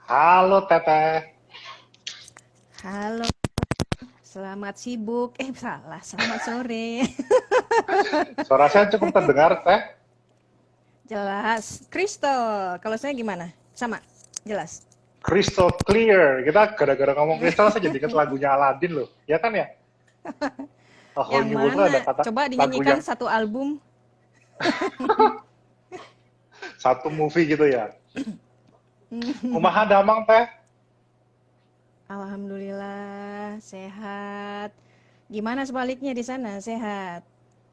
Halo Teteh, Halo, selamat sibuk. Salah, selamat sore. suara saya cukup terdengar Teh. Jelas. Crystal, kalau saya gimana? Sama, jelas. Crystal clear. Kita gara-gara ngomong crystal saya jadi ingat lagunya Aladdin loh. Ya kan ya? A Whole Yang New World tuh mana? ada kata Coba lagu dinyanyikan yang satu album. satu movie gitu ya. Kumaha damang Teh? Alhamdulillah, sehat. Gimana sebaliknya di sana? Sehat?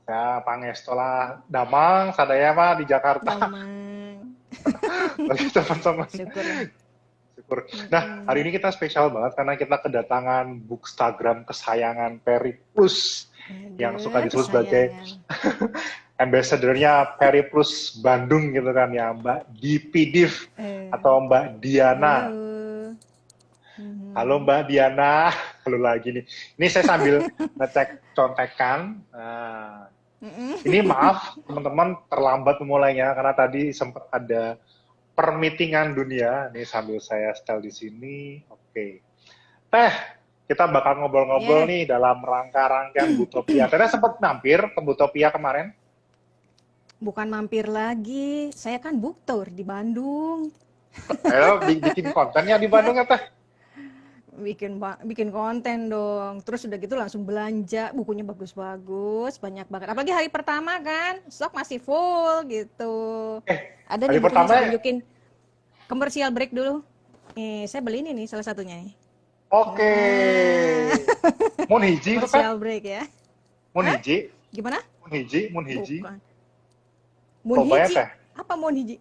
Ya, pangestola damang sadaya mah di Jakarta. Damang. Bagi teman-teman. Syukurlah. Syukur. Nah, hari ini kita spesial banget karena kita kedatangan bookstagram kesayangan Peri Plus yang suka Aduh, disebut sebagai kesayangan. ambassador-nya Periplus Bandung gitu kan ya, Mbak Dipi Div Eh, atau Mbak Diana. halo. Halo Mhm. Mbak Diana, halo lagi nih. Ini saya sambil ngecek contekan. Nah, ini maaf teman-teman terlambat memulainya karena tadi sempat ada permitingan dunia. Ini sambil saya setel di sini. Oke. Teh, kita bakal ngobrol-ngobrol Ya, nih dalam rangka-rangkaian Butopia. Teteh sempat mampir ke Butopia kemarin? bukan mampir lagi. Saya kan book tour di Bandung. Ayo bikin kontennya di Bandung ya Teh? Bikin konten dong. Terus udah gitu langsung belanja, bukunya bagus-bagus, banyak banget. Apalagi hari pertama kan, stok masih full gitu. Eh, Ada hari nih bukunya, pertama saya tunjukin. Commercial break dulu. Saya beli ini nih salah satunya nih. oke. Nah, Mun hiji itu Teh? commercial break ya. Mun Hah? hiji? Gimana? Mun hiji? Mun hiji? Bukan. Loba ya Monhiji. Teh? Apa Monhiji?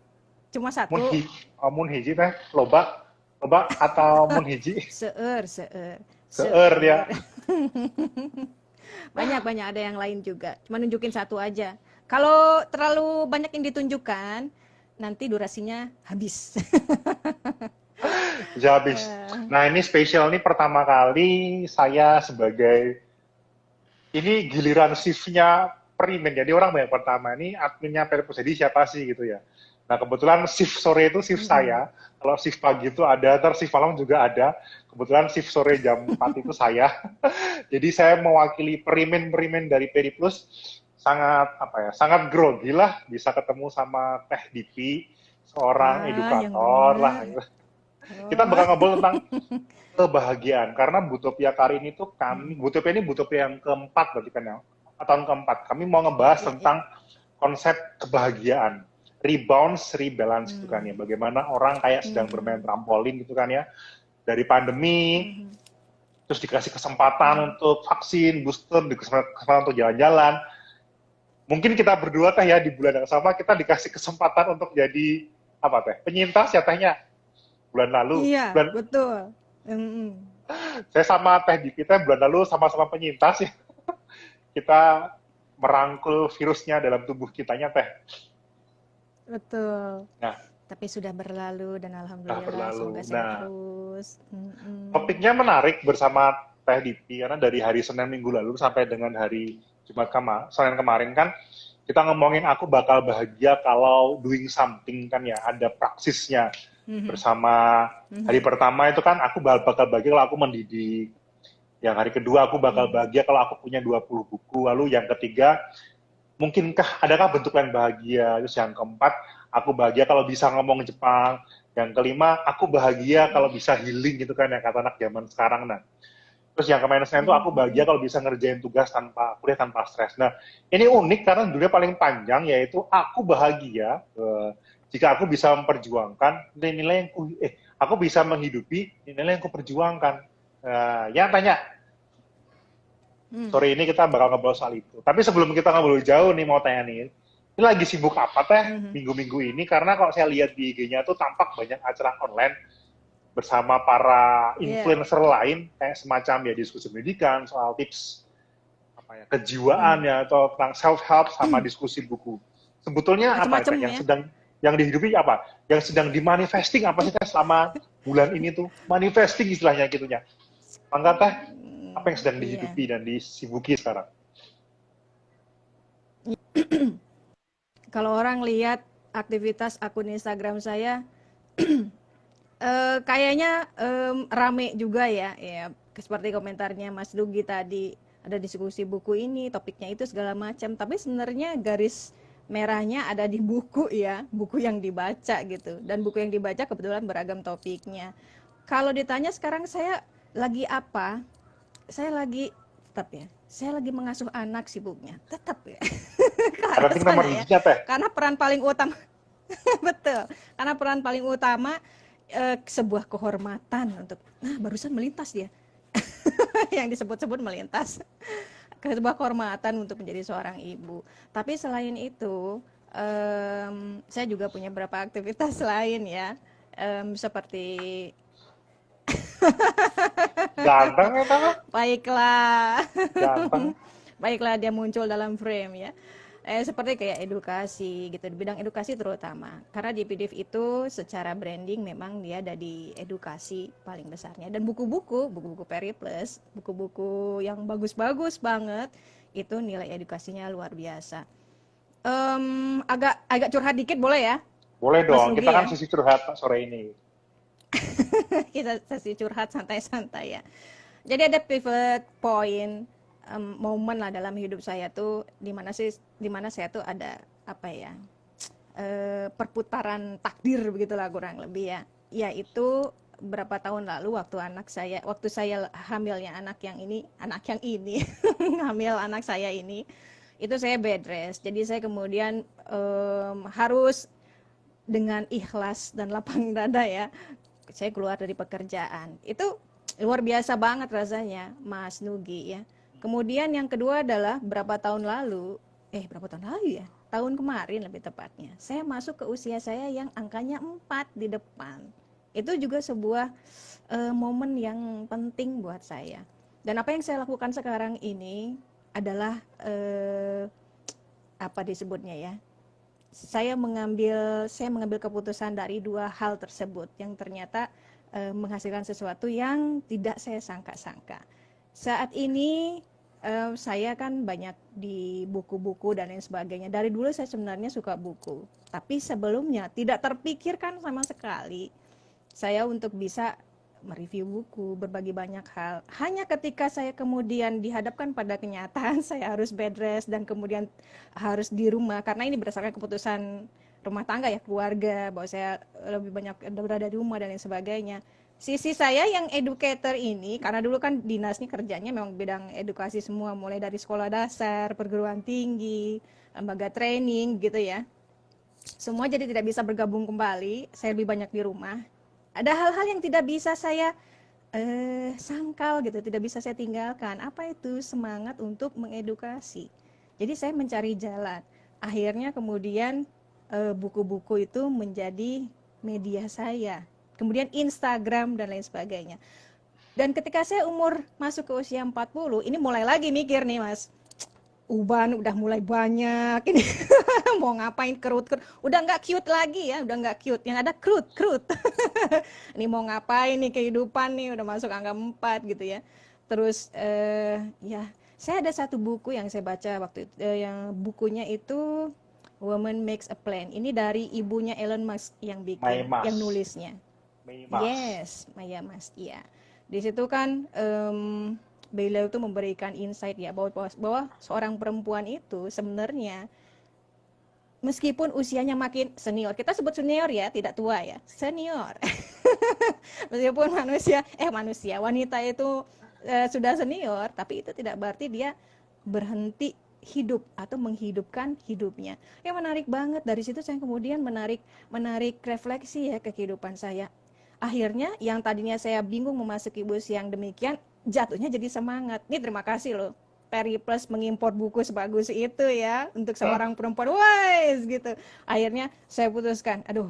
Cuma Mun satu. hiji, mun hiji Teh? Loba? Loba atau mun hiji? Seur, seur, Seueur ya. seur. Banyak-banyak ada yang lain juga. Cuma nunjukin satu aja. Kalau terlalu banyak yang ditunjukkan, nanti durasinya habis. Bisa habis. Eh, Nah ini spesial nih pertama kali saya sebagai ini giliran shiftnya Perimen. Jadi orang banyak pertama ini adminnya Perpus. Jadi siapa sih gitu ya. Nah kebetulan shift sore itu shift mm-mm. saya. Kalau shift pagi itu ada, terus shift malam juga ada. Kebetulan shift sore jam 4 itu saya. Jadi saya mewakili perimen-perimen dari Periplus sangat apa ya, sangat grogi lah bisa ketemu sama Teh Dipi, seorang Ya, yang edukator lah. bener. Kita Oh, bakal ngobrol tentang kebahagiaan karena Butopia kali ini tuh kami mm. Butopia ini Butopia yang keempat berarti kan ya, tahun keempat kami mau Ya, ngebahas ya, ya. tentang konsep kebahagiaan, rebounds rebalance gitu kan ya, Hmm. bagaimana orang kayak sedang bermain Mhm. trampolin gitu kan ya, dari pandemi Mhm. terus dikasih kesempatan Mhm. untuk vaksin booster, dikasih kesempatan untuk jalan-jalan. Mungkin kita berdua teh ya di bulan yang sama kita dikasih kesempatan untuk jadi apa teh penyintas ya tehnya bulan lalu Iya, bulan betul. Mhm. saya sama teh di kita bulan lalu sama-sama penyintas ya, kita merangkul virusnya dalam tubuh kitanya teh. Betul. Nah, Tapi sudah berlalu dan nah alhamdulillah semoga berlalu. sehat Nah, terus. Mhm. topiknya menarik bersama Teh Dipi karena dari hari Senin minggu lalu sampai dengan hari Jumat Senin kemarin kan kita ngomongin aku bakal bahagia kalau doing something kan ya, ada praksisnya Mhm. bersama. Hari Mhm. pertama itu kan aku bakal bahagia kalau aku mendidik. Yang hari kedua aku bakal Mhm. bahagia kalau aku punya 20 buku. Lalu yang ketiga, mungkinkah adakah bentuk lain bahagia? Terus yang keempat, aku bahagia kalau bisa ngomong Jepang. Yang kelima, aku bahagia kalau bisa healing gitu kan yang kata anak zaman sekarang. Nah, terus yang kemarin Senin tuh aku bahagia Mhm. kalau bisa ngerjain tugas tanpa kuliah tanpa stres. Nah, ini unik karena dunia paling panjang yaitu aku bahagia jika aku bisa memperjuangkan nilai-nilai yang aku bisa menghidupi nilai yang aku perjuangkan. Ya tanya, Mhm. sore ini kita bakal ngobrol soal itu. Tapi sebelum kita ngobrol jauh nih mau tanya nih, ini lagi sibuk apa teh Mhm. minggu-minggu ini? Karena kalau saya lihat di IG-nya tuh tampak banyak acara online bersama para Iya. influencer lain kayak semacam ya diskusi pendidikan soal tips apa ya kejiwaan Mhm. ya atau tentang self help sama diskusi buku. Sebetulnya apa Macem-macem teh yang ya. sedang yang dihidupi apa? Yang sedang dimanifesting apa sih teh selama bulan ini tuh? Manifesting istilahnya gitunya. Mangga teh apa yang sedang Iya. dihidupi dan disibuki sekarang? Kalau orang lihat aktivitas akun Instagram saya, Kayaknya rame juga ya, ya seperti komentarnya Mas Dugi tadi, ada diskusi buku ini, topiknya itu segala macam. Tapi sebenarnya garis merahnya ada di buku ya, buku yang dibaca gitu. Dan buku yang dibaca kebetulan beragam topiknya. Kalau ditanya sekarang saya lagi apa? Saya lagi tetap ya. Saya lagi mengasuh anak sibuknya, tetap ya. Ke arah Parenting nomor sana ya. hijinya teh. Karena peran paling utama betul. Karena peran paling utama sebuah kehormatan untuk nah barusan melintas dia yang disebut-sebut melintas ke sebuah kehormatan untuk menjadi seorang ibu. Tapi selain itu saya juga punya beberapa aktivitas lain ya, seperti Ganteng ya teh. baiklah Ganteng. baiklah dia muncul dalam frame ya. Seperti kayak edukasi gitu, di bidang edukasi terutama. Karena di PDF itu secara branding memang dia ada di edukasi paling besarnya. Dan buku-buku Periplus, buku-buku yang bagus-bagus banget, itu nilai edukasinya luar biasa. Agak curhat dikit boleh ya, Boleh Mas dong, kita Nugi kan ya? sisi curhat sore ini. Kita sesi curhat santai-santai ya. Jadi ada pivot point, momen lah dalam hidup saya tuh di mana saya tuh ada apa ya, perputaran takdir begitulah kurang lebih ya. Yaitu berapa tahun lalu waktu saya hamilnya anak yang ini hamil anak saya ini, itu saya bed rest. Jadi saya kemudian harus dengan ikhlas dan lapang dada ya, saya keluar dari pekerjaan. Itu luar biasa banget rasanya, Mas Nugi ya. Kemudian yang kedua adalah berapa tahun lalu ya? Tahun kemarin lebih tepatnya. Saya masuk ke usia saya yang angkanya 4 di depan. Itu juga sebuah momen yang penting buat saya. Dan apa yang saya lakukan sekarang ini adalah apa disebutnya ya? Saya mengambil keputusan dari dua hal tersebut yang ternyata menghasilkan sesuatu yang tidak saya sangka-sangka. Saat ini saya kan banyak di buku-buku dan lain sebagainya. Dari dulu saya sebenarnya suka buku, tapi sebelumnya tidak terpikirkan sama sekali saya untuk bisa mereview buku, berbagi banyak hal. Hanya ketika saya kemudian dihadapkan pada kenyataan saya harus bed rest dan kemudian harus di rumah, karena ini berdasarkan keputusan rumah tangga ya, keluarga, bahwa saya lebih banyak berada di rumah dan lain sebagainya. Sisi saya yang educator ini, karena dulu kan dinasnya kerjanya memang bidang edukasi semua, mulai dari sekolah dasar, perguruan tinggi, lembaga training gitu ya. Semua jadi tidak bisa bergabung kembali, saya lebih banyak di rumah. Ada hal-hal yang tidak bisa saya sangkal gitu, tidak bisa saya tinggalkan. Apa itu? Semangat untuk mengedukasi. Jadi saya mencari jalan. Akhirnya kemudian buku-buku itu menjadi media saya. Kemudian Instagram dan lain sebagainya. Dan ketika saya masuk ke usia 40, ini mulai lagi mikir nih Mas. Uban udah mulai banyak ini. Mau ngapain kerut udah nggak cute lagi ya, udah nggak cute, yang ada krut ini mau ngapain nih kehidupan nih, udah masuk angka 4 gitu ya. Terus ya saya ada satu buku yang saya baca waktu itu, yang bukunya itu Woman Makes a Plan. Ini dari ibunya Elon Musk yang bikin, Maimas. yang nulisnya. Maimas. Yes, Maya Mas, iya. Di situ kan beliau itu memberikan insight ya, bahwa seorang perempuan itu sebenarnya meskipun usianya makin senior, kita sebut senior ya, tidak tua ya, senior. Meskipun wanita itu sudah senior, tapi itu tidak berarti dia berhenti hidup atau menghidupkan hidupnya. Yang menarik banget dari situ, saya kemudian menarik refleksi ya ke kehidupan saya. Akhirnya yang tadinya saya bingung memasuki usia yang demikian, jatuhnya jadi semangat. Ini terima kasih loh Periplus mengimpor buku sebagus itu ya untuk seorang perempuan, wise gitu. Akhirnya saya putuskan, aduh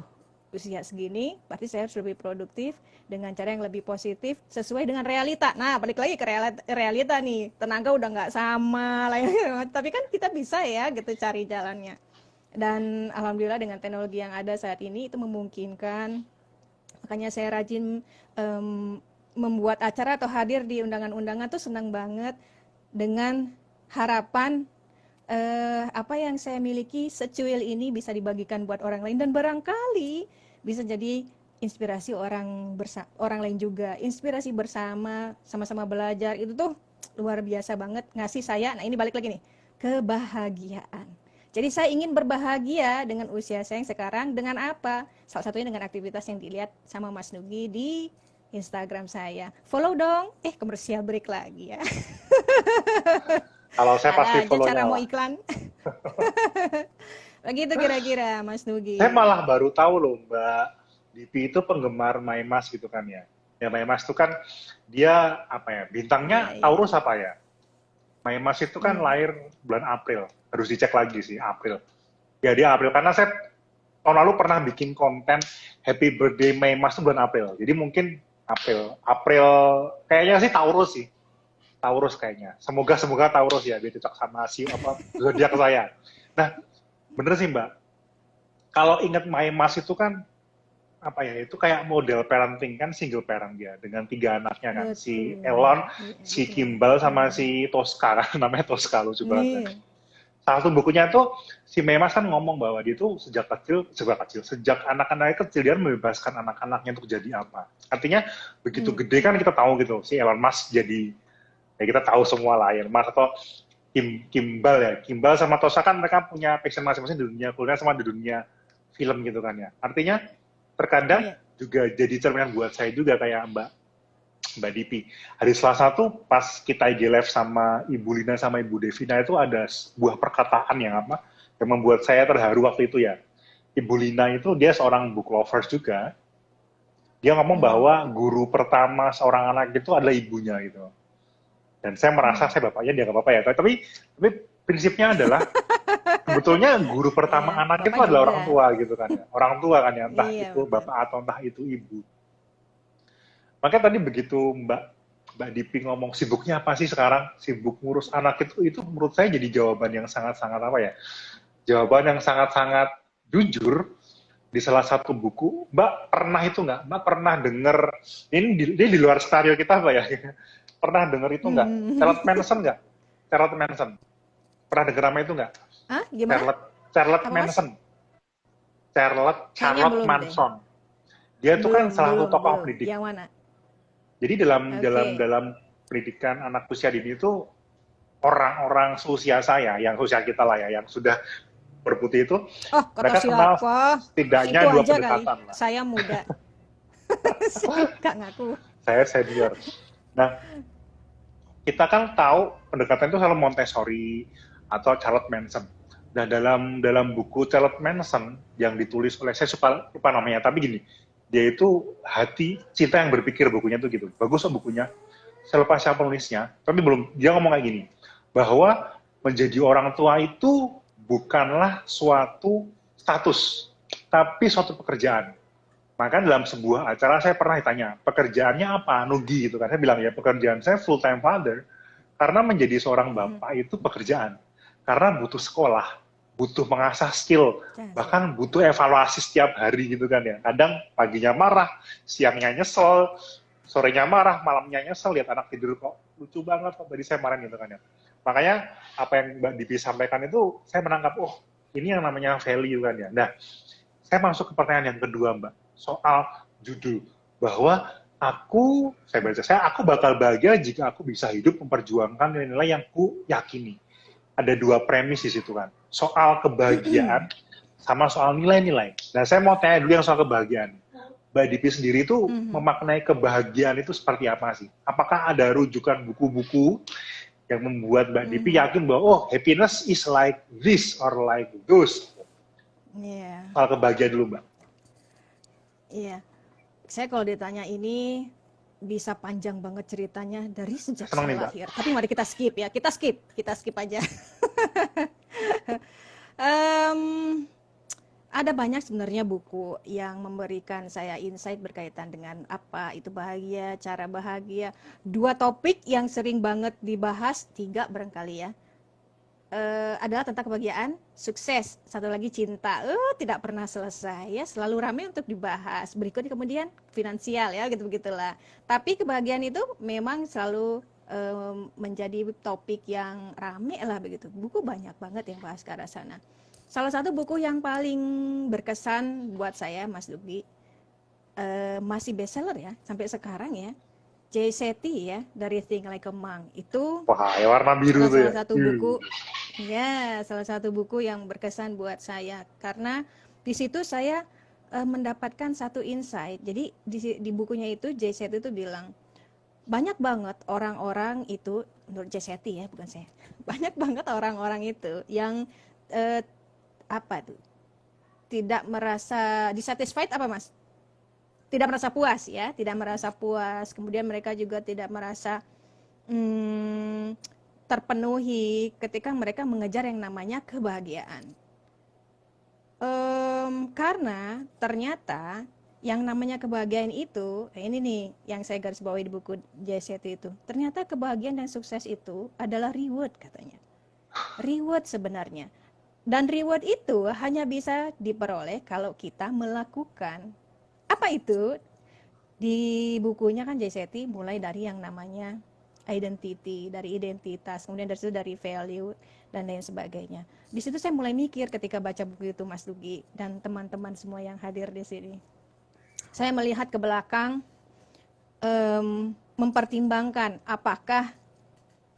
usia segini berarti saya harus lebih produktif dengan cara yang lebih positif sesuai dengan realita. Nah balik lagi ke realita nih, tenaga udah nggak sama lah ya. Tapi kan kita bisa ya gitu cari jalannya. Dan alhamdulillah dengan teknologi yang ada saat ini itu memungkinkan. Makanya saya rajin membuat acara atau hadir di undangan-undangan tuh senang banget, dengan harapan apa yang saya miliki secuil ini bisa dibagikan buat orang lain dan barangkali bisa jadi inspirasi orang lain juga, inspirasi bersama, sama-sama belajar itu tuh luar biasa banget ngasih saya. Nah, ini balik lagi nih, kebahagiaan. Jadi saya ingin berbahagia dengan usia saya yang sekarang dengan apa? Salah satunya dengan aktivitas yang dilihat sama Mas Nugi di Instagram saya. Follow dong. Komersial break lagi ya. Kalau saya pasti Ada aja follow-nya cara mau lah. iklan. Begitu kira-kira Mas Saya Nugi. malah baru tahu loh Mbak Dipi itu penggemar Maimas gitu kan ya. Ya Maimas itu kan dia apa ya, Iya, bintangnya iya. Taurus apa ya? Maimas itu kan Hmm. lahir bulan April. Harus dicek lagi sih, April. Ya dia April, karena saya tahun lalu pernah bikin konten Happy Birthday Maimas itu bulan April. Jadi mungkin April. April kayaknya sih Taurus sih. Taurus kayaknya. Semoga Taurus ya, biar cocok sama si apa zodiak saya. Nah, bener sih Mbak. Kalau ingat Maimas itu kan apa ya, itu kayak model parenting kan, single parent dia dengan 3 anaknya kan, si Betul. Elon, Iya, si betul. Kimball sama Hmm. si Tosca kan, namanya Tosca, lucu banget kan. Iya. Salah satu bukunya tuh si Memas kan ngomong bahwa dia tuh sejak anak-anak kecil dia membebaskan anak-anaknya untuk jadi apa. Artinya begitu Hmm. gede kan kita tahu gitu, si Elon Musk jadi, ya kita tahu semua lah, Elon Musk atau Kimball ya, Kimball sama Tosca kan mereka punya passion masing-masing di dunia kuliah sama di dunia film gitu kan ya. Artinya terkadang Iya. juga jadi cerminan buat saya juga kayak Mbak Dipi. Hari Selasa tuh pas kita IG live sama Ibu Lina sama Ibu Devina itu ada sebuah perkataan yang apa yang membuat saya terharu waktu itu ya. Ibu Lina itu dia seorang book lovers juga. Dia ngomong Hmm. bahwa guru pertama seorang anak itu adalah ibunya gitu. Dan saya merasa Hmm. saya bapaknya, dia nggak apa-apa ya. Tapi prinsipnya adalah sebetulnya guru pertama Iya, anak itu Bapak adalah orang juga. tua gitu kan ya. Orang tua kan ya, entah Iya, itu betul. bapak atau entah itu ibu. Makanya tadi begitu Mbak Dipi ngomong sibuknya apa sih sekarang, sibuk ngurus anak itu menurut saya jadi jawaban yang sangat-sangat apa ya, jawaban yang sangat-sangat jujur di salah satu buku. Mbak pernah itu nggak? Mbak pernah dengar, ini di luar stereo kita Mbak ya, pernah dengar itu nggak? Hmm. Charlotte Manson nggak? Charlotte Manson. Pernah dengar nama itu nggak? Ah, gimana? Charlotte Apa Mas? Manson. Charlotte Kayaknya Charlotte belum deh. Manson. Dia itu kan Belum, salah satu belum, tokoh belum. pendidik. Yang mana? Jadi dalam dalam Oke. dalam pendidikan anak usia dini itu orang-orang seusia saya, yang usia kita lah ya, yang sudah berputih itu, Oh, kata mereka kenal siapa? setidaknya Itu 2 aja kali. pendekatan lah. Saya muda. Kak ngaku. Saya senior. Nah, kita kan tahu pendekatan itu selalu Montessori atau Charlotte Manson. Nah, dalam buku Charlotte Manson yang ditulis oleh, saya lupa namanya, tapi gini, dia itu Hati Cinta yang Berpikir, bukunya tuh gitu. Bagus kok bukunya. Saya lupa siapa penulisnya, tapi belum, dia ngomong kayak gini, bahwa menjadi orang tua itu bukanlah suatu status, tapi suatu pekerjaan. Maka dalam sebuah acara saya pernah ditanya, pekerjaannya apa? Nugi gitu kan. Saya bilang, ya pekerjaan saya full time father, karena menjadi seorang Hmm. bapak itu pekerjaan. Karena butuh sekolah, butuh mengasah skill, Dasar. bahkan butuh evaluasi setiap hari gitu kan ya. Kadang paginya marah, siangnya nyesel, sorenya marah, malamnya nyesel, lihat anak tidur kok lucu banget kok tadi saya marah gitu kan ya. Makanya apa yang Mbak Dipi sampaikan itu saya menangkap, oh ini yang namanya value kan ya. Nah, saya masuk ke pertanyaan yang kedua Mbak, soal judul, bahwa aku bakal bahagia jika aku bisa hidup memperjuangkan nilai-nilai yang ku yakini. Ada 2 premis di situ kan, soal kebahagiaan sama soal nilai-nilai. Nah, saya mau tanya dulu yang soal kebahagiaan. Mbak Dipi sendiri itu Mhm. memaknai kebahagiaan itu seperti apa sih? Apakah ada rujukan buku-buku yang membuat Mbak Dipi Mhm. yakin bahwa oh happiness is like this or like those? Iya. Soal kebahagiaan dulu Mbak. Iya. Saya kalau ditanya ini bisa panjang banget ceritanya dari sejak Senang saya nih Mbak. lahir. Tapi mari kita skip ya. Kita skip aja. Em, ada banyak sebenarnya buku yang memberikan saya insight berkaitan dengan apa itu bahagia, cara bahagia. 2 topik yang sering banget dibahas, 3 barangkali ya. Adalah tentang kebahagiaan, sukses, satu lagi cinta. Tidak pernah selesai ya, selalu ramai untuk dibahas. Berikutnya kemudian finansial ya, gitu-begitulah. Tapi kebahagiaan itu memang selalu menjadi topik yang ramai lah begitu. Buku banyak banget yang bahas ke arah sana. Salah satu buku yang paling berkesan buat saya, Mas Dugi, masih bestseller ya sampai sekarang ya. Jay Shetty ya, dari Think Like a Monk itu Wah, yang warna biru tuh ya. salah satu buku, ya salah satu buku yang berkesan buat saya karena di situ saya mendapatkan satu insight. Jadi di bukunya itu Jay Shetty itu bilang banyak banget orang-orang itu, menurut Jay Shetty ya bukan saya, banyak banget orang-orang itu yang apa tuh, tidak merasa dissatisfied, apa Mas? Tidak merasa puas ya, tidak merasa puas. Kemudian mereka juga tidak merasa terpenuhi ketika mereka mengejar yang namanya kebahagiaan. Karena ternyata yang namanya kebahagiaan itu, ini nih yang saya garis bawahi di buku JST itu. Ternyata kebahagiaan dan sukses itu adalah reward katanya. Reward sebenarnya. Dan reward itu hanya bisa diperoleh kalau kita melakukan. Apa itu? Di bukunya kan JST mulai dari yang namanya identity, dari identitas, kemudian dari situ dari value dan lain sebagainya. Di situ saya mulai mikir ketika baca buku itu, Mas Dugi dan teman-teman semua yang hadir di sini. Saya melihat ke belakang, mempertimbangkan apakah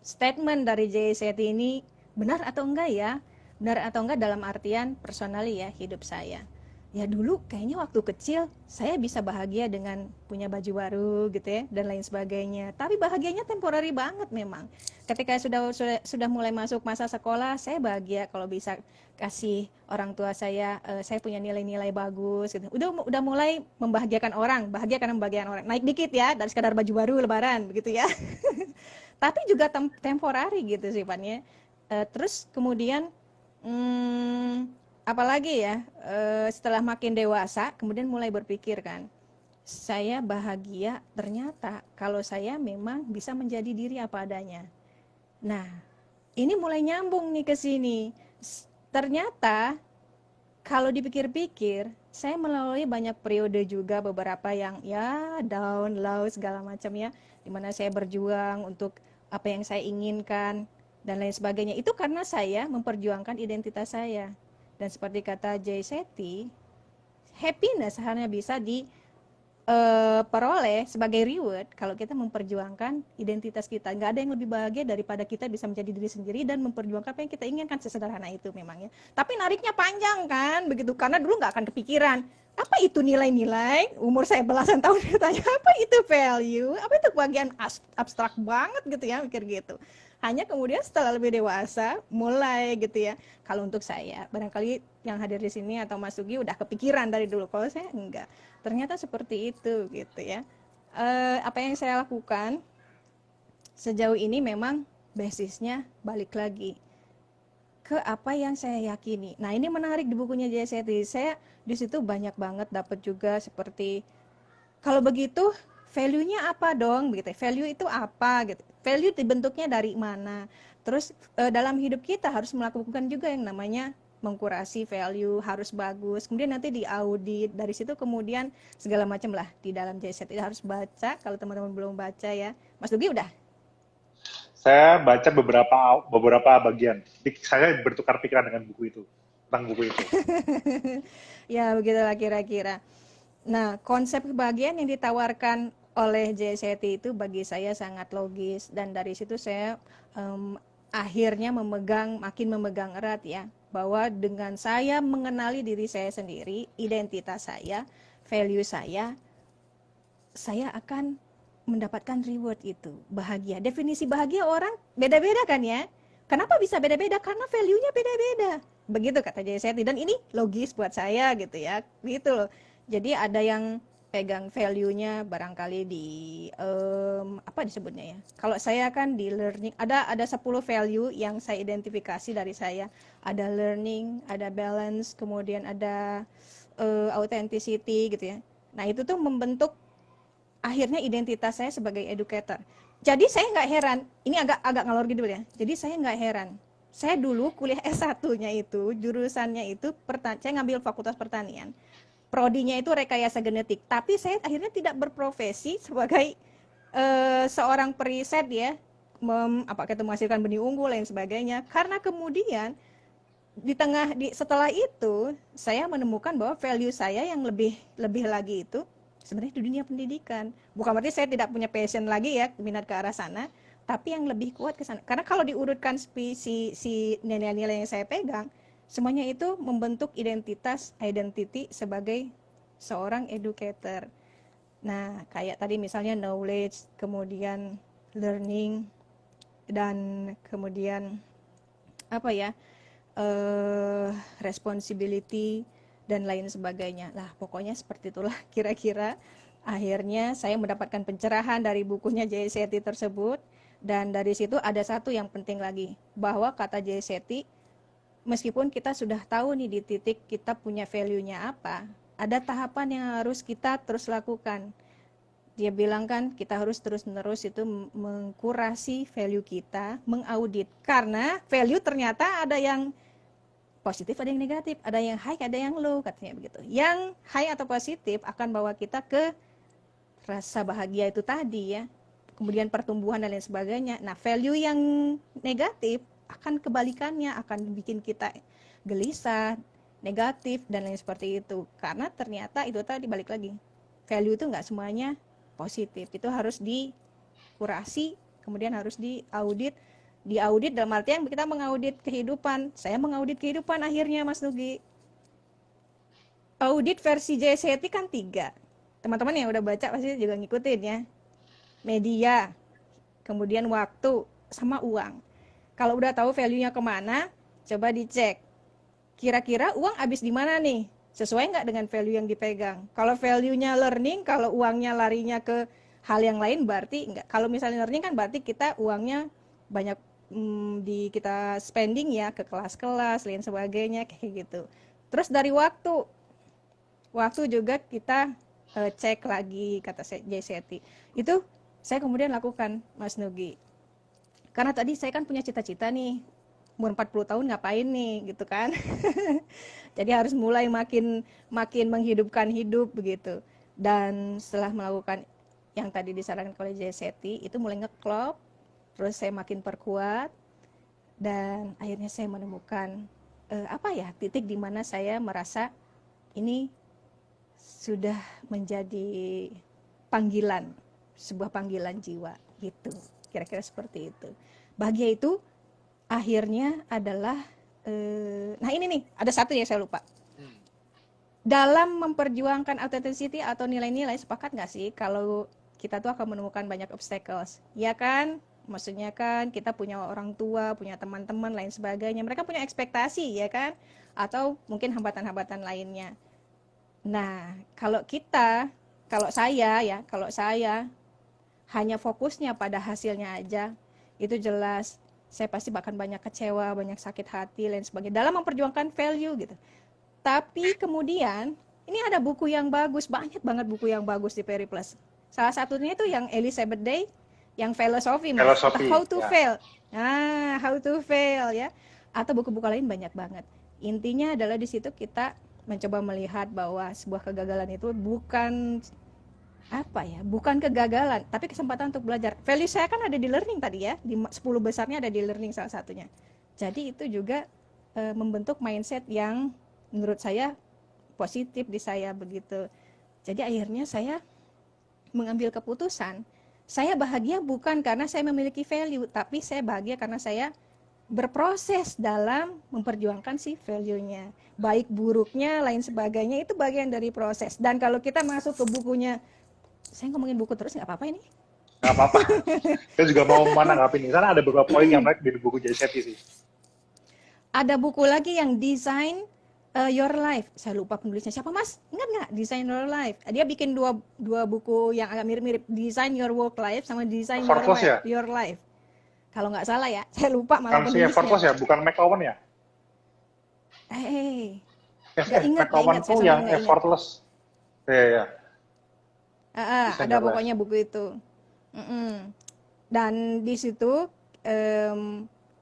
statement dari JST ini benar atau enggak ya, benar atau enggak dalam artian personally ya, hidup saya. Ya dulu kayaknya waktu kecil saya bisa bahagia dengan punya baju baru gitu ya dan lain sebagainya. Tapi bahagianya temporary banget memang. Ketika sudah mulai masuk masa sekolah, saya bahagia kalau bisa kasih orang tua saya punya nilai-nilai bagus gitu. Udah mulai membahagiakan orang, bahagia karena membahagiakan orang. Naik dikit ya dari sekadar baju baru lebaran begitu ya. Tapi juga temporary gitu sifatnya. Terus kemudian apalagi ya, setelah makin dewasa, kemudian mulai berpikir kan, saya bahagia ternyata kalau saya memang bisa menjadi diri apa adanya. Nah, ini mulai nyambung nih ke sini. Ternyata kalau dipikir-pikir, saya melalui banyak periode juga, beberapa yang ya down, low, segala macam ya, dimana saya berjuang untuk apa yang saya inginkan dan lain sebagainya. Itu karena saya memperjuangkan identitas saya. Dan seperti kata Jay Shetty, happiness hanya bisa diperoleh sebagai reward kalau kita memperjuangkan identitas kita. Nggak ada yang lebih bahagia daripada kita bisa menjadi diri sendiri dan memperjuangkan apa yang kita inginkan, sesederhana itu memang ya. Tapi nariknya panjang kan, begitu. Karena dulu nggak akan kepikiran, apa itu nilai-nilai? Umur saya belasan tahun ditanya, apa itu value? Apa itu kebahagiaan? Abstrak banget gitu ya, mikir gitu. Hanya kemudian setelah lebih dewasa mulai gitu ya. Kalau untuk saya, barangkali yang hadir di sini atau Mas Sugi udah kepikiran dari dulu. Kalau saya enggak. Ternyata seperti itu gitu ya. Apa yang saya lakukan sejauh ini memang basisnya balik lagi ke apa yang saya yakini. Nah, ini menarik di bukunya JST. Saya di situ banyak banget dapat juga seperti kalau begitu value-nya apa dong gitu. Value itu apa gitu. Value dibentuknya dari mana? Terus dalam hidup kita harus melakukan juga yang namanya mengkurasi value, harus bagus. Kemudian nanti diaudit, dari situ kemudian segala macam lah di dalam JST. Harus baca, kalau teman-teman belum baca ya. Mas Dugi udah? Saya baca beberapa bagian. Saya bertukar pikiran dengan buku itu, tentang buku itu. Ya, begitulah kira-kira. Nah, konsep kebahagiaan yang ditawarkan oleh JST itu bagi saya sangat logis, dan dari situ saya akhirnya makin memegang erat ya, bahwa dengan saya mengenali diri saya sendiri, identitas saya, value saya akan mendapatkan reward itu, bahagia. Definisi bahagia orang beda-beda kan ya. Kenapa bisa beda-beda? Karena value-nya beda-beda. Begitu kata JST, dan ini logis buat saya gitu ya. Gitu loh. Jadi ada yang pegang value-nya barangkali di apa disebutnya ya. Kalau saya kan di learning ada 10 value yang saya identifikasi dari saya. Ada learning, ada balance, kemudian ada authenticity gitu ya. Nah, itu tuh membentuk akhirnya identitas saya sebagai educator. Jadi saya nggak heran, ini agak ngalor gitu ya. Jadi saya nggak heran. Saya dulu kuliah S1-nya itu, jurusannya itu saya ngambil Fakultas Pertanian. Prodinya itu rekayasa genetik, tapi saya akhirnya tidak berprofesi sebagai seorang periset ya, apakah itu menghasilkan benih unggul dan sebagainya. Karena kemudian setelah itu saya menemukan bahwa value saya yang lebih lagi itu sebenarnya di dunia pendidikan. Bukan berarti saya tidak punya passion lagi ya, minat ke arah sana, tapi yang lebih kuat ke sana. Karena kalau diurutkan si nilai-nilai yang saya pegang, semuanya itu membentuk identity sebagai seorang educator. Nah, kayak tadi misalnya knowledge, kemudian learning, dan kemudian apa ya, responsibility dan lain sebagainya. Lah, pokoknya seperti itulah kira-kira. Akhirnya saya mendapatkan pencerahan dari bukunya Jay Shetty tersebut, dan dari situ ada satu yang penting lagi, bahwa kata Jay Shetty, meskipun kita sudah tahu nih di titik kita punya value-nya apa, ada tahapan yang harus kita terus lakukan. Dia bilang kan kita harus terus-menerus itu mengkurasi value kita, mengaudit. Karena value ternyata ada yang positif, ada yang negatif, ada yang high, ada yang low, katanya begitu. Yang high atau positif akan bawa kita ke rasa bahagia itu tadi ya, kemudian pertumbuhan dan lain sebagainya. Nah, value yang negatif akan kebalikannya, akan bikin kita gelisah, negatif, dan lain seperti itu. Karena ternyata itu tadi, balik lagi, value itu nggak semuanya positif, itu harus dikurasi, kemudian harus diaudit dalam artian kita mengaudit kehidupan. Saya mengaudit kehidupan akhirnya, Mas Nugi. Audit versi JSET kan 3. Teman-teman yang udah baca pasti juga ngikutin ya. Media, kemudian waktu, sama uang. Kalau udah tahu value-nya kemana, coba dicek. Kira-kira uang habis di mana nih? Sesuai nggak dengan value yang dipegang? Kalau value-nya learning, kalau uangnya larinya ke hal yang lain, berarti enggak. Kalau misalnya learning kan berarti kita uangnya banyak kita spending ya ke kelas-kelas lain sebagainya kayak gitu. Terus dari waktu juga kita cek lagi kata Jay Shetty. Itu saya kemudian lakukan, Mas Nugi. Karena tadi saya kan punya cita-cita nih, umur 40 tahun ngapain nih gitu kan. Jadi harus mulai makin menghidupkan hidup begitu. Dan setelah melakukan yang tadi disarankan oleh Jay Shetty, itu mulai ngeklop. Terus saya makin perkuat, dan akhirnya saya menemukan titik di mana saya merasa ini sudah menjadi panggilan, sebuah panggilan jiwa gitu. Kira-kira seperti itu. Bahagia itu akhirnya adalah nah ini nih, ada satu yang saya lupa. Dalam memperjuangkan authenticity atau nilai-nilai, sepakat nggak sih kalau kita tuh akan menemukan banyak obstacles, ya kan? Maksudnya kan kita punya orang tua, punya teman-teman lain sebagainya, mereka punya ekspektasi ya kan, atau mungkin hambatan-hambatan lainnya. Nah, kalau saya hanya fokusnya pada hasilnya aja, itu jelas saya pasti bahkan banyak kecewa, banyak sakit hati lain sebagainya dalam memperjuangkan value gitu. Tapi kemudian ini ada buku yang bagus, banyak banget buku yang bagus di Periplus. Salah satunya itu yang Elizabeth Day, yang filosofi, How to Fail. Nah, How to Fail ya. Atau buku-buku lain banyak banget. Intinya adalah di situ kita mencoba melihat bahwa sebuah kegagalan itu bukan kegagalan, tapi kesempatan untuk belajar. Value saya kan ada di learning tadi ya, di 10 besarnya ada di learning salah satunya. Jadi itu juga membentuk mindset yang menurut saya positif di saya begitu. Jadi akhirnya saya mengambil keputusan, saya bahagia bukan karena saya memiliki value, tapi saya bahagia karena saya berproses dalam memperjuangkan si value-nya. Baik buruknya, lain sebagainya, itu bagian dari proses. Dan kalau kita masuk ke bukunya, saya ngomongin buku terus nggak apa-apa ini? Nggak apa-apa. Saya juga mau menanggapi ini. Karena ada beberapa poin yang menarik di buku Jay Shetty sih. Ada buku lagi yang Design Your Life. Saya lupa penulisnya siapa, Mas? Ingat nggak? Design Your Life. Dia bikin dua buku yang agak mirip-mirip. Design Your Work Life sama Design Your Life. Kalau nggak salah ya. Saya lupa malah penulisnya. Effortless ya? Bukan McCowan ya? Nggak ingat. McCowan tuh yang effortless. Iya. Ada pokoknya buku itu. Dan di situ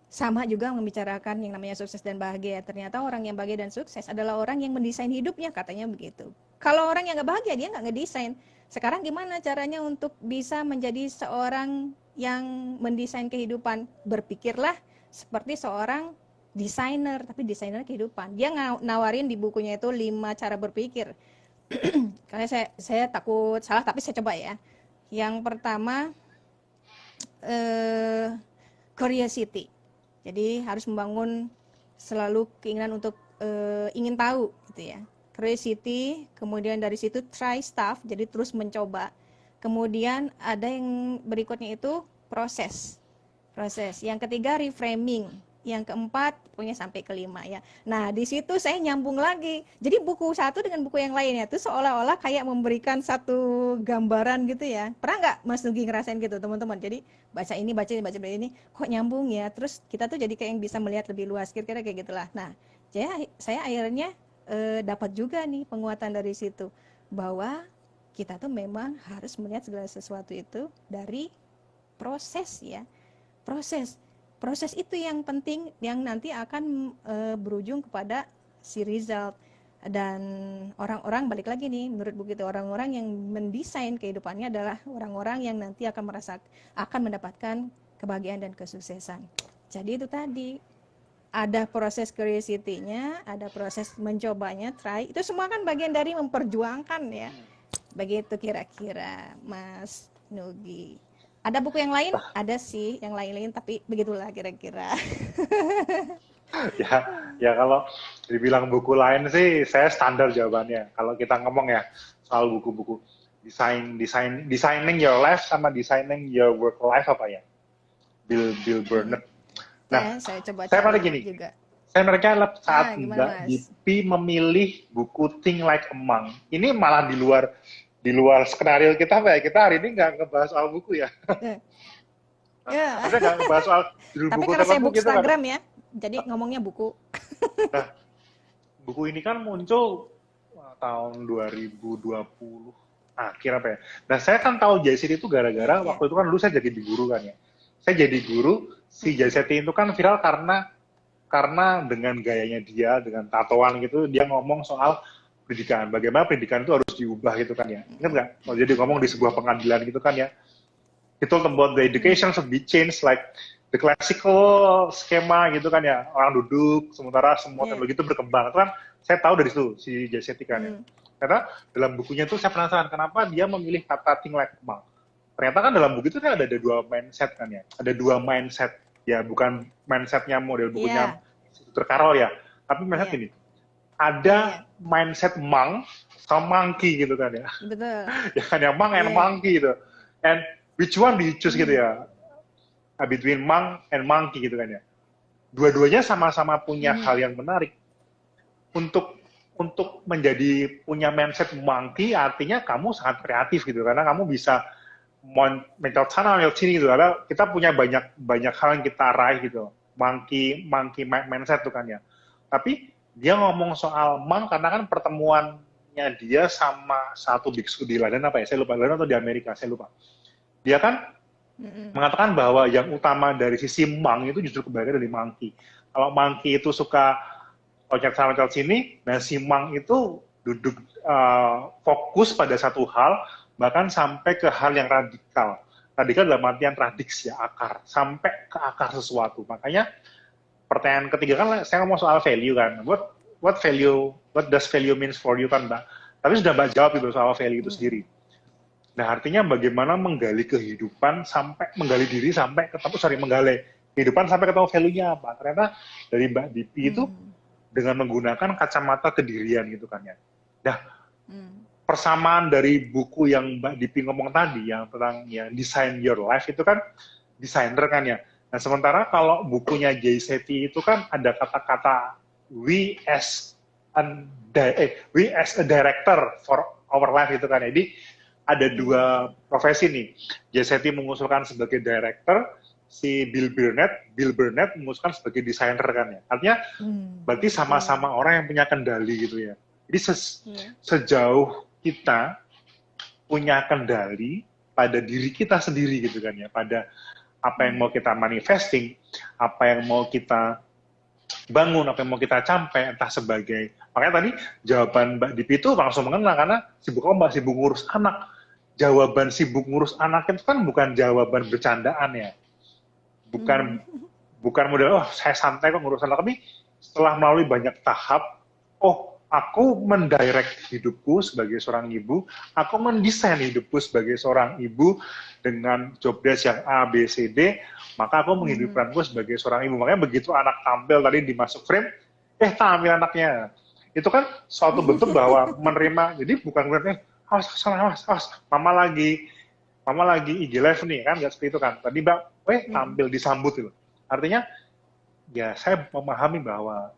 sama juga membicarakan yang namanya sukses dan bahagia. Ternyata orang yang bahagia dan sukses adalah orang yang mendesain hidupnya, katanya begitu. Kalau orang yang nggak bahagia, dia nggak ngedesain. Sekarang gimana caranya untuk bisa menjadi seorang yang mendesain kehidupan? Berpikirlah seperti seorang desainer, tapi desainer kehidupan. Dia nawarin di bukunya itu 5 cara berpikir. Karena saya takut salah, tapi saya coba ya. Yang pertama, eh, curiosity. Jadi harus membangun selalu keinginan untuk ingin tahu gitu ya. Curiosity, kemudian dari situ try stuff, jadi terus mencoba. Kemudian ada yang berikutnya itu proses. Proses. Yang ketiga reframing. Yang keempat punya sampai kelima ya. Nah, di situ saya nyambung lagi. Jadi buku satu dengan buku yang lainnya itu seolah-olah kayak memberikan satu gambaran gitu ya. Pernah nggak Mas Nugi ngerasain gitu teman-teman? Jadi baca ini, kok nyambung ya. Terus kita tuh jadi kayak yang bisa melihat lebih luas. Kira-kira kayak gitulah. Nah, saya akhirnya dapat juga nih penguatan dari situ bahwa kita tuh memang harus melihat segala sesuatu itu dari proses ya. Proses itu yang penting, yang nanti akan berujung kepada si result. Dan orang-orang, balik lagi nih menurut buku itu, orang-orang yang mendesain kehidupannya adalah orang-orang yang nanti akan mendapatkan kebahagiaan dan kesuksesan. Jadi itu tadi, ada proses curiosity-nya, ada proses mencobanya, try, itu semua kan bagian dari memperjuangkan ya. Begitu kira-kira Mas Nugi. Ada buku yang lain? Ada sih yang lain-lain, tapi begitulah kira-kira. Ya kalau dibilang buku lain sih, saya standar jawabannya. Kalau kita ngomong ya soal buku-buku designing your life sama designing your work life apa ya? Bill Burnett. Nah, saya coba saya pada cari gini. juga. Saya mereka saat Gimana, Mbak Mas? Dipi memilih buku Think Like a Monk. Ini malah di luar skenario kita, Pak. Kita hari ini nggak ngebahas soal buku ya. Ya. Kita nggak ngebahas soal judul Tapi buku karena saya tertentu gitu kan. Instagram ya, jadi ngomongnya buku. Nah, buku ini kan muncul tahun 2020 akhir apa ya. Nah, saya kan tahu JCT itu gara-gara waktu itu kan dulu saya jadi guru kan ya. Saya jadi guru, si JCT itu kan viral karena dengan gayanya dia, dengan tatoan gitu, dia ngomong soal pendidikan. Bagaimana pendidikan itu harus diubah gitu kan ya. Ingat nggak? Oh, jadi ngomong di sebuah pengadilan gitu kan ya. It told about the education should be changed like the classical skema gitu kan ya. Orang duduk, sementara semua teknologi itu berkembang. Itu kan saya tahu dari situ, si JCT kan ya. Karena dalam bukunya tuh saya penasaran kenapa dia memilih kata think like monk. Ternyata kan dalam buku itu kan ada dua mindset kan ya. Ada dua mindset. Ya bukan mindsetnya model bukunya Carol ya. Tapi mindset ini. Ada mindset monk sama monkey gitu kan ya. Betul. Ya kan yang monk and monkey gitu. And which one do you choose gitu ya? Between monk and monkey gitu kan ya. Dua-duanya sama-sama punya hal yang menarik. Untuk menjadi punya mindset monkey artinya kamu sangat kreatif gitu karena kamu bisa mental channel sini gitu karena kita punya banyak hal yang kita raih gitu. Monkey mindset tuh kan ya. Tapi dia ngomong soal monk karena kan pertemuannya dia sama satu biksu di London apa ya? Saya lupa, London atau di Amerika, saya lupa. Dia kan mengatakan bahwa yang utama dari sisi monk itu justru kebalikan dari monkey. Kalau monkey itu suka loncat sana loncat sini, nah si monk itu duduk fokus pada satu hal, bahkan sampai ke hal yang radikal. Radikal dalam artian radix ya, akar. Sampai ke akar sesuatu. Makanya pertanyaan ketiga kan saya ngomong soal value kan. What does value means for you kan Mbak? Tapi sudah Mbak jawab itu soal value itu sendiri. Nah artinya bagaimana menggali kehidupan sampai menggali diri sampai menggali kehidupan sampai ketemu value-nya apa. Ternyata dari Mbak Dipi itu dengan menggunakan kacamata kedirian gitu kan ya. Nah persamaan dari buku yang Mbak Dipi ngomong tadi yang tentang ya design your life itu kan desainer kan ya. Nah sementara kalau bukunya JCT itu kan ada kata-kata we as a director for our life itu kan. Jadi ada dua profesi nih. JCT mengusulkan sebagai director, si Bill Burnett mengusulkan sebagai desainer kan ya. Artinya berarti sama-sama orang yang punya kendali gitu ya. Jadi sejauh kita punya kendali pada diri kita sendiri gitu kan ya, pada apa yang mau kita manifesting, apa yang mau kita bangun, apa yang mau kita capai, entah sebagai, makanya tadi jawaban Mbak Dipi itu langsung mengena karena sibuk ngurus anak. Jawaban sibuk ngurus anak itu kan bukan jawaban bercandaan ya, bukan model saya santai kok ngurus anak, tapi setelah melalui banyak tahap, aku mendirect hidupku sebagai seorang ibu, aku mendesain hidupku sebagai seorang ibu dengan job desk yang A, B, C, D, maka aku menghidupkanku sebagai seorang ibu. Makanya begitu anak tampil tadi dimasuk frame, tampil anaknya. Itu kan suatu bentuk bahwa menerima, jadi bukan berarti, awas, mama lagi IG live nih, kan, nggak seperti itu kan. Tadi Mbak, tampil disambut itu. Artinya, ya saya memahami bahwa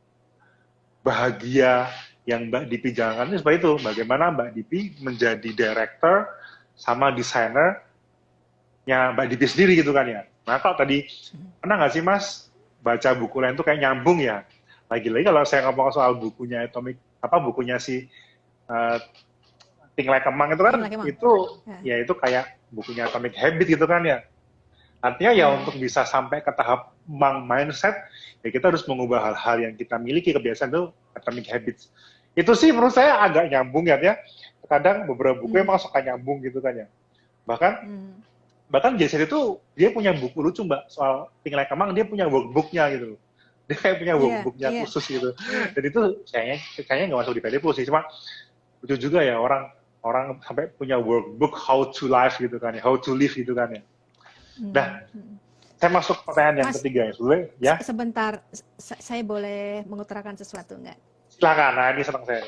bahagia yang Mbak Dipi jalankan itu seperti itu. Bagaimana Mbak Dipi menjadi director sama desainernya Mbak Dipi sendiri gitu kan ya. Nah kalau tadi, pernah nggak sih Mas baca buku lain tuh kayak nyambung ya? Lagi-lagi kalau saya ngomong soal bukunya bukunya si Think Like a Monk itu kan, itu kayak bukunya Atomic Habit gitu kan ya. Artinya ya untuk bisa sampai ke tahap mindset, ya kita harus mengubah hal-hal yang kita miliki, kebiasaan itu Atomic Habits. Itu sih menurut saya agak nyambung ya. Kadang beberapa buku emang suka nyambung gitu kan ya. Bahkan Jason itu dia punya buku lucu Mbak soal Think Like a Monk, dia punya workbooknya gitu. Dia kayak punya workbooknya khusus gitu. Dan itu kayaknya nggak masuk di PD Plus sih, cuma lucu juga ya orang sampai punya workbook how to live gitu kan ya, how to live gitu kan ya. Nah, saya masuk pertanyaan yang ketiga ya, boleh ya? Sebentar, saya boleh mengutarakan sesuatu nggak? Silakan, nah ini senang saya.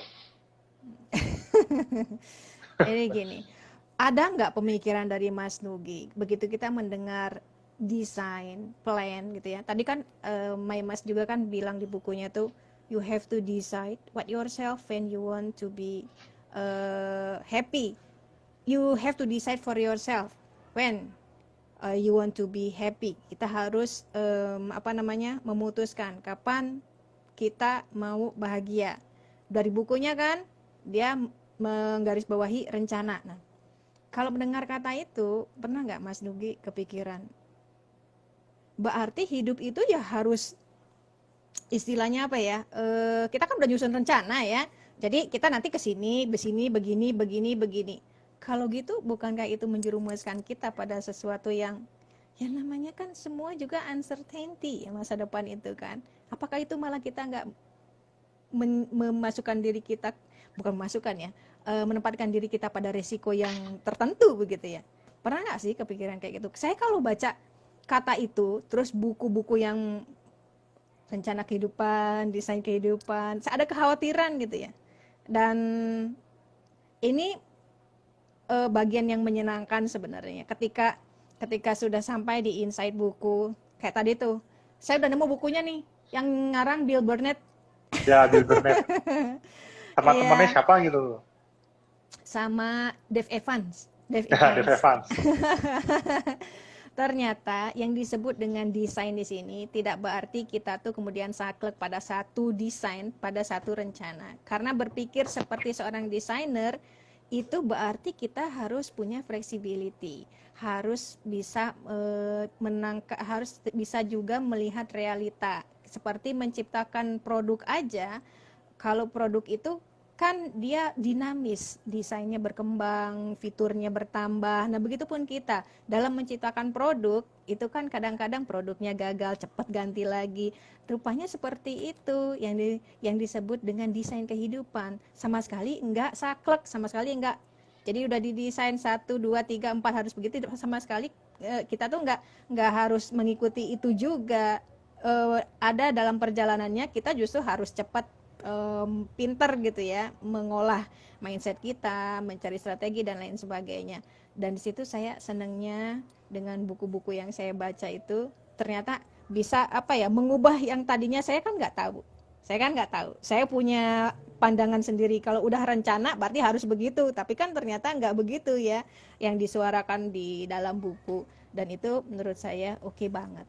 Ini gini, ada nggak pemikiran dari Mas Nugi, begitu kita mendengar desain, plan gitu ya, tadi kan Mas juga kan bilang di bukunya tuh, you have to decide what yourself when you want to be happy, you have to decide for yourself when you want to be happy. Kita harus memutuskan kapan kita mau bahagia. Dari bukunya kan dia menggarisbawahi rencana. Nah, kalau mendengar kata itu, pernah nggak Mas Nugi kepikiran? Berarti hidup itu ya harus istilahnya apa ya? Kita kan udah nyusun rencana ya. Jadi kita nanti ke sini, begini. Kalau gitu, bukankah itu menjerumuskan kita pada sesuatu yang namanya kan semua juga uncertainty ya masa depan itu kan. Apakah itu malah kita nggak memasukkan diri kita, bukan memasukkan ya, menempatkan diri kita pada resiko yang tertentu begitu ya. Pernah nggak sih kepikiran kayak gitu? Saya kalau baca kata itu, terus buku-buku yang rencana kehidupan, desain kehidupan, saya ada kekhawatiran gitu ya. Dan ini bagian yang menyenangkan sebenarnya ketika sudah sampai di inside buku kayak tadi tuh, saya udah nemu bukunya nih yang ngarang Bill Burnett. Ya, Bill Burnett sama temannya siapa gitu? Sama Dave Evans. Ternyata yang disebut dengan desain di sini tidak berarti kita tuh kemudian saklek pada satu desain, pada satu rencana. Karena berpikir seperti seorang desainer itu berarti kita harus punya flexibility, harus bisa harus bisa juga melihat realita. Seperti menciptakan produk aja, kalau produk itu kan dia dinamis, desainnya berkembang, fiturnya bertambah. Nah, begitupun kita dalam menciptakan produk, itu kan kadang-kadang produknya gagal, cepat ganti lagi. Rupanya seperti itu yang disebut dengan desain kehidupan. Sama sekali enggak saklek, sama sekali enggak. Jadi udah didesain 1, 2, 3, 4 harus begitu, sama sekali kita tuh enggak harus mengikuti itu juga. Ada dalam perjalanannya kita justru harus cepat, pinter gitu ya, mengolah mindset kita, mencari strategi dan lain sebagainya. Dan di situ saya senangnya dengan buku-buku yang saya baca itu ternyata bisa mengubah yang tadinya saya kan nggak tahu. Saya punya pandangan sendiri, kalau udah rencana berarti harus begitu, tapi kan ternyata nggak begitu ya yang disuarakan di dalam buku, dan itu menurut saya oke banget.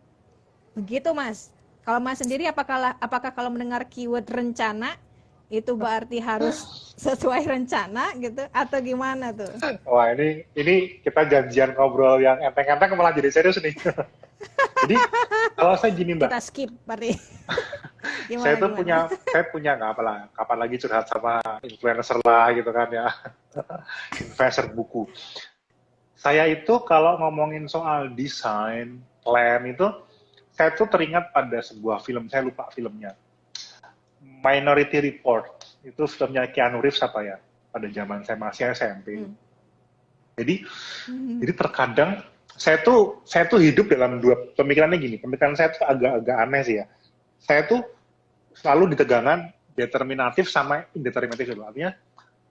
Begitu Mas. Kalau Mas sendiri apakah kalau mendengar keyword rencana itu berarti harus sesuai rencana gitu atau gimana tuh? Wah, ini kita janjian ngobrol yang enteng-enteng malah jadi serius nih. Jadi kalau saya gini Mbak. Kita skip berarti. Saya punya nggak apa lah, kapan lagi curhat sama influencer lah gitu kan ya. Influencer buku. Saya itu kalau ngomongin soal desain, plan itu, saya tuh teringat pada sebuah film, saya lupa filmnya. Minority Report. Itu filmnya Keanu Reeves apa ya? Pada zaman saya masih SMP. Hmm. Jadi Hmm. jadi terkadang saya tuh hidup dalam dua pemikirannya gini. Pemikiran saya tuh agak-agak aneh sih ya. Saya tuh selalu di tegangan determinatif sama indeterminatif gitu. Artinya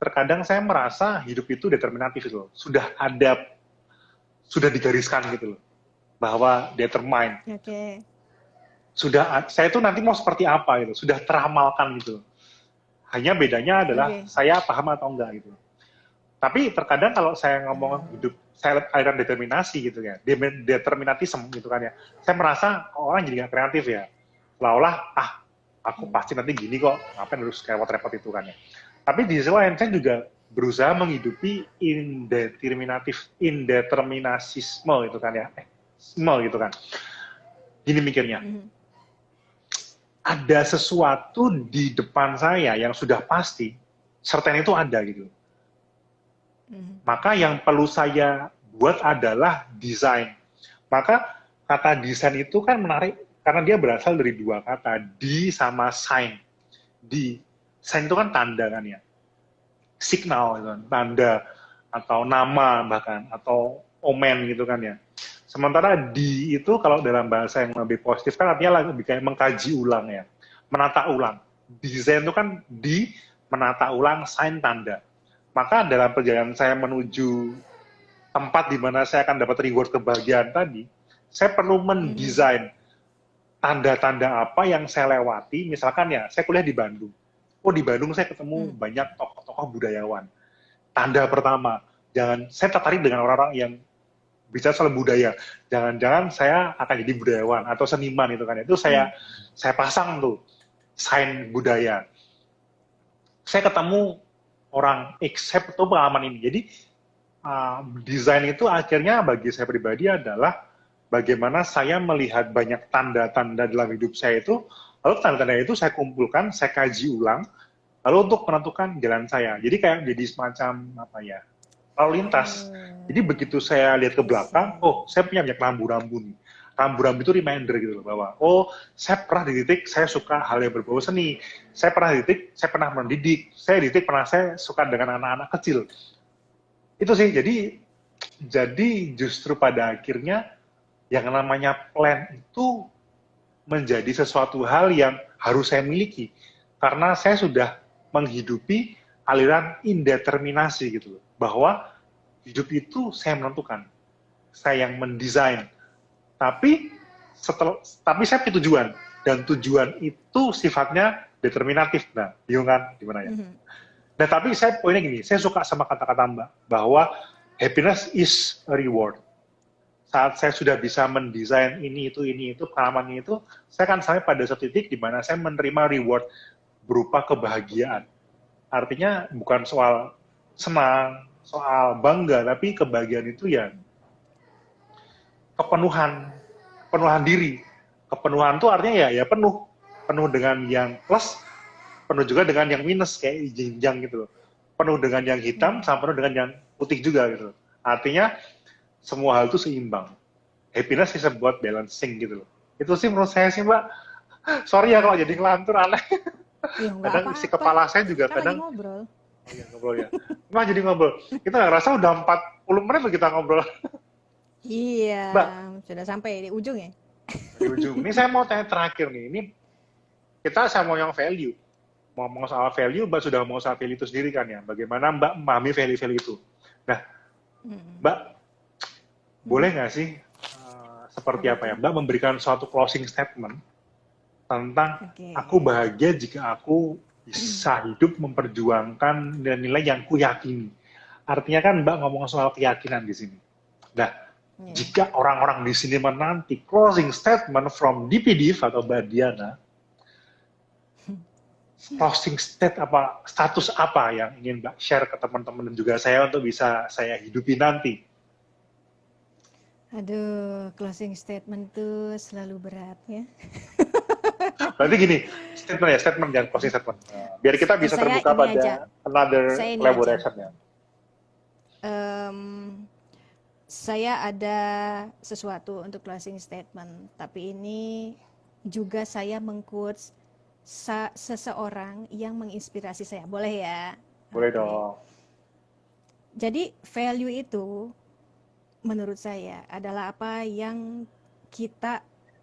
terkadang saya merasa hidup itu determinatif gitu. Sudah digariskan gitu loh. Bahwa determine. Oke. Saya tuh nanti mau seperti apa gitu. Sudah teramalkan gitu. Hanya bedanya adalah Oke. saya paham atau enggak gitu. Tapi terkadang kalau saya ngomong hidup, saya aliran determinasi gitu ya, determinatism gitu kan ya, saya merasa orang jadi nggak kreatif ya. Seolah-olah, aku pasti nanti gini kok, ngapain harus kayak repot itu kan ya. Tapi di sisi lain saya juga berusaha menghidupi indeterminasisme gitu kan ya, gitu kan. Gini mikirnya, ada sesuatu di depan saya yang sudah pasti, certain itu ada gitu. Maka yang perlu saya buat adalah desain. Maka kata desain itu kan menarik karena dia berasal dari dua kata, di sama sign. Di, sign itu kan tanda kan ya, signal gitu kan, tanda atau nama bahkan atau omen gitu kan ya. Sementara di itu kalau dalam bahasa yang lebih positif kan artinya lebih kayak mengkaji ulang ya, menata ulang. Desain itu kan di menata ulang sign tanda. Maka dalam perjalanan saya menuju tempat di mana saya akan dapat reward kebahagiaan tadi, saya perlu mendesain tanda-tanda apa yang saya lewati. Misalkan ya, saya kuliah di Bandung. Oh, di Bandung saya ketemu banyak tokoh-tokoh budayawan. Tanda pertama, saya tertarik dengan orang-orang yang bicara soal budaya. Jangan-jangan saya akan jadi budayawan atau seniman itu kan. Itu saya pasang tuh sign budaya. Saya ketemu orang accept itu pengalaman ini. Jadi desain itu akhirnya bagi saya pribadi adalah bagaimana saya melihat banyak tanda-tanda dalam hidup saya itu, lalu tanda-tanda itu saya kumpulkan, saya kaji ulang, lalu untuk menentukan jalan saya. Jadi kayak jadi semacam apa ya, lalu lintas. Jadi begitu saya lihat ke belakang, oh saya punya banyak rambu-rambu nih. Rambu-rambu itu reminder gitu loh, bahwa oh saya pernah di titik saya suka hal yang berbau seni, saya pernah di titik saya pernah mendidik, saya di titik pernah saya suka dengan anak-anak kecil. Itu sih, jadi justru pada akhirnya yang namanya plan itu menjadi sesuatu hal yang harus saya miliki karena saya sudah menghidupi aliran indeterminasi gitu loh, bahwa hidup itu saya menentukan, saya yang mendesain, tapi saya punya tujuan, dan tujuan itu sifatnya determinatif. Nah, bingung kan gimana ya? Nah, tapi saya poinnya gini, saya suka sama kata-kata Mbak, bahwa happiness is a reward. Saat saya sudah bisa mendesain ini, itu, pengalaman itu, saya akan sampai pada satu titik di mana saya menerima reward berupa kebahagiaan. Artinya bukan soal senang, soal bangga, tapi kebahagiaan itu ya kepenuhan diri. Kepenuhan itu artinya ya penuh dengan yang plus, penuh juga dengan yang minus kayak jenjang gitu loh. Penuh dengan yang hitam sama penuh dengan yang putih juga gitu loh. Artinya semua hal itu seimbang. Happiness is about balancing gitu loh. Itu sih menurut saya sih Mbak. Sorry ya kalau jadi ngelantur aneh. Ya nggak Kadang isi apa-apa. kepala saya juga Kan lagi kadang ngobrol. iya ngobrol ya. Emang jadi ngobrol. Kita nggak rasa udah 40 menit loh kita ngobrol. Iya, Mbak, sudah sampai di ujung ya. di ujung. Ini saya mau tanya terakhir nih. Ini saya mau yang value. Mau ngomong soal value, Mbak sudah ngomong soal value itu sendiri kan ya. Bagaimana Mbak memahami value-value itu. Nah, Mbak, boleh nggak sih seperti apa ya? Mbak memberikan suatu closing statement tentang aku bahagia jika aku bisa hidup memperjuangkan nilai-nilai yang ku yakini. Artinya kan Mbak ngomong soal keyakinan di sini. Nah, jika orang-orang di sini menanti closing statement from DPDIV atau Mbak Diana, closing status apa yang ingin Mbak share ke teman-teman dan juga saya untuk bisa saya hidupi nanti? Aduh, closing statement tuh selalu berat ya. Berarti gini, statement jangan closing statement. Biar kita bisa terbuka pada another collaboration ya. Saya ada sesuatu untuk closing statement, tapi ini juga saya meng-quotes seseorang yang menginspirasi saya. Boleh ya? Boleh Oke. dong. Jadi value itu menurut saya adalah apa yang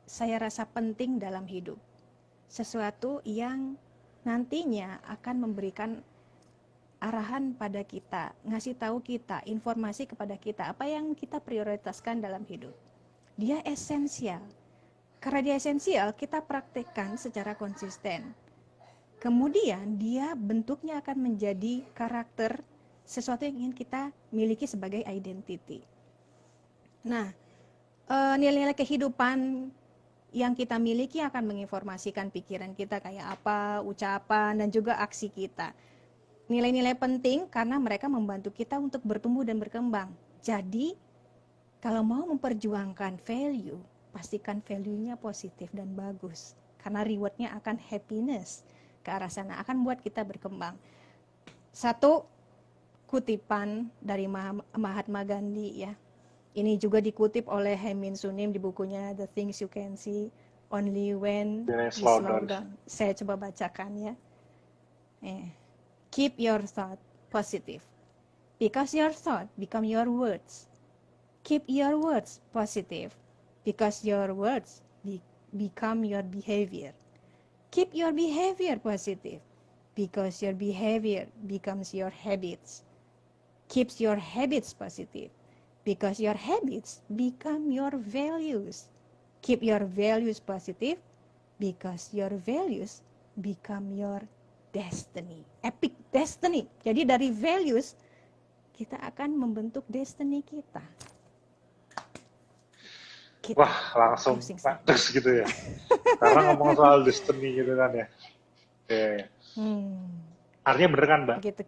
saya rasa penting dalam hidup. Sesuatu yang nantinya akan memberikan arahan pada kita, ngasih tahu kita, informasi kepada kita apa yang kita prioritaskan dalam hidup. Dia esensial. Karena dia esensial, kita praktekkan secara konsisten. Kemudian dia bentuknya akan menjadi karakter, sesuatu yang ingin kita miliki sebagai identity. Nah, nilai-nilai kehidupan yang kita miliki akan menginformasikan pikiran kita kayak apa, ucapan, dan juga aksi kita. Nilai-nilai penting karena mereka membantu kita untuk bertumbuh dan berkembang. Jadi, kalau mau memperjuangkan value, pastikan value-nya positif dan bagus. Karena reward-nya akan happiness ke arah sana, akan buat kita berkembang. Satu kutipan dari Mahatma Gandhi ya. Ini juga dikutip oleh Haemin Sunim di bukunya The Things You Can See Only When You Slow Down. Saya coba bacakan ya. Keep your thought positive, because your thought become your words. Keep your words positive, because your words become your behavior. Keep your behavior positive, because your behavior becomes your habits. Keep your habits positive, because your habits become your values. Keep your values positive, because your values become your destiny. Epic destiny. Jadi dari values kita akan membentuk destiny kita. Wah, langsung terus gitu ya. Karena ngomong soal destiny gitu kan ya. Artinya bener kan, Mbak? Gitu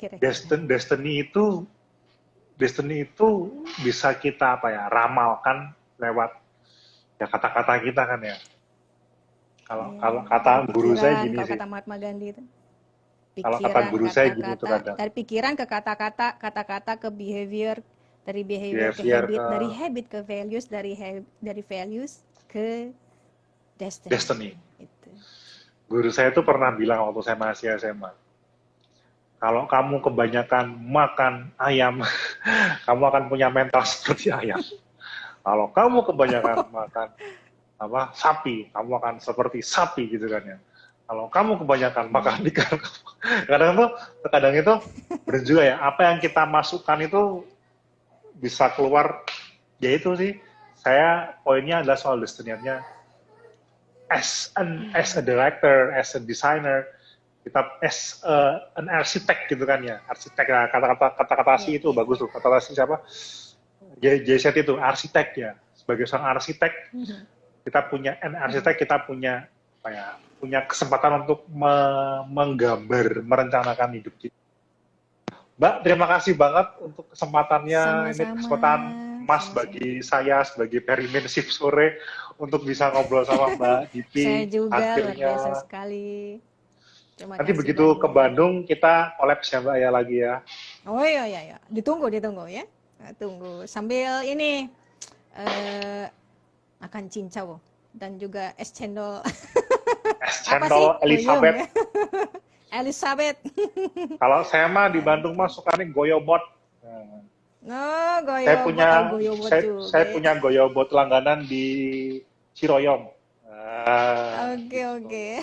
Destiny itu bisa kita ramalkan lewat ya kata-kata kita kan ya. Kalau kata guru saya gini sih. Kalau kata Mahatma Gandhi itu. Kalau kata guru saya gini tuh kadang. Dari pikiran ke kata-kata, kata-kata ke behavior, dari behavior ke habit, dari habit ke values, dari values ke destiny. Itu. Guru saya tuh pernah bilang waktu saya masih SMA, kalau kamu kebanyakan makan ayam, kamu akan punya mental seperti ayam. Kalau kamu kebanyakan makan sapi, kamu akan seperti sapi gitu kan ya. Kalau kamu kebanyakan makan ikan, kadang itu benar juga ya, apa yang kita masukkan itu bisa keluar, ya itu sih, poinnya adalah soal destiny-nya. As a director, as a designer, kita as an architect gitu kan ya, arsitek ya, kata-kata sih itu bagus tuh, kata si siapa? J.Z. itu arsitek ya, sebagai seorang arsitek, kita punya punya kesempatan untuk menggambar, merencanakan hidup kita. Mbak, terima kasih banget untuk kesempatannya. Sama-sama. Ini kesempatan emas bagi saya sebagai Perimin Shift Sore untuk bisa ngobrol sama Mbak Dipi. Saya juga akhirnya. Luar biasa sekali. Nanti begitu ke Bandung kita collab ya Mbak ya lagi ya. Oh iya. Ditunggu ya. Tunggu sambil ini makan cincau dan juga es cendol. Es cendol Elizabeth. Elizabeth. Kalau saya mah di Bandung mah sukanya goyobot. Goyobot. Saya punya goyobot langganan di Ciroyom. Oke.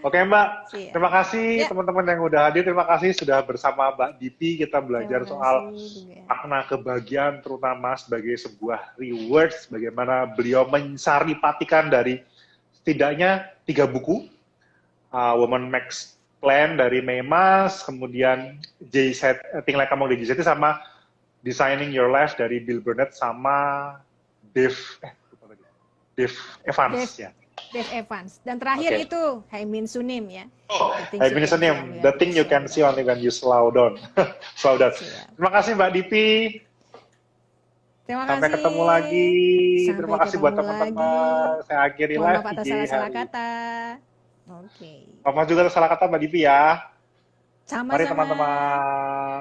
Oke Mbak, terima kasih teman-teman yang udah hadir. Terima kasih sudah bersama Mbak Dipi. Kita belajar soal makna kebahagiaan, terutama sebagai sebuah rewards. Bagaimana beliau mensaripatikan dari setidaknya 3 buku. Woman Makes Plan dari Memas, kemudian Think Like a Monk dari JZ, sama Designing Your Life dari Bill Burnett sama Dave Evans ya. Dave Evans. Dan terakhir itu Haemin Sunim ya. Haemin Sunim, The Thing You Can See Only When You Slow Down. Terima kasih Mbak Dipi. Sampai ketemu lagi. Terima kasih buat teman-teman. Saya akhiri live. Mohon maaf atas salah kata. Maaf juga atas salah kata Mbak Dipi ya. Sama-sama. Mari teman-teman.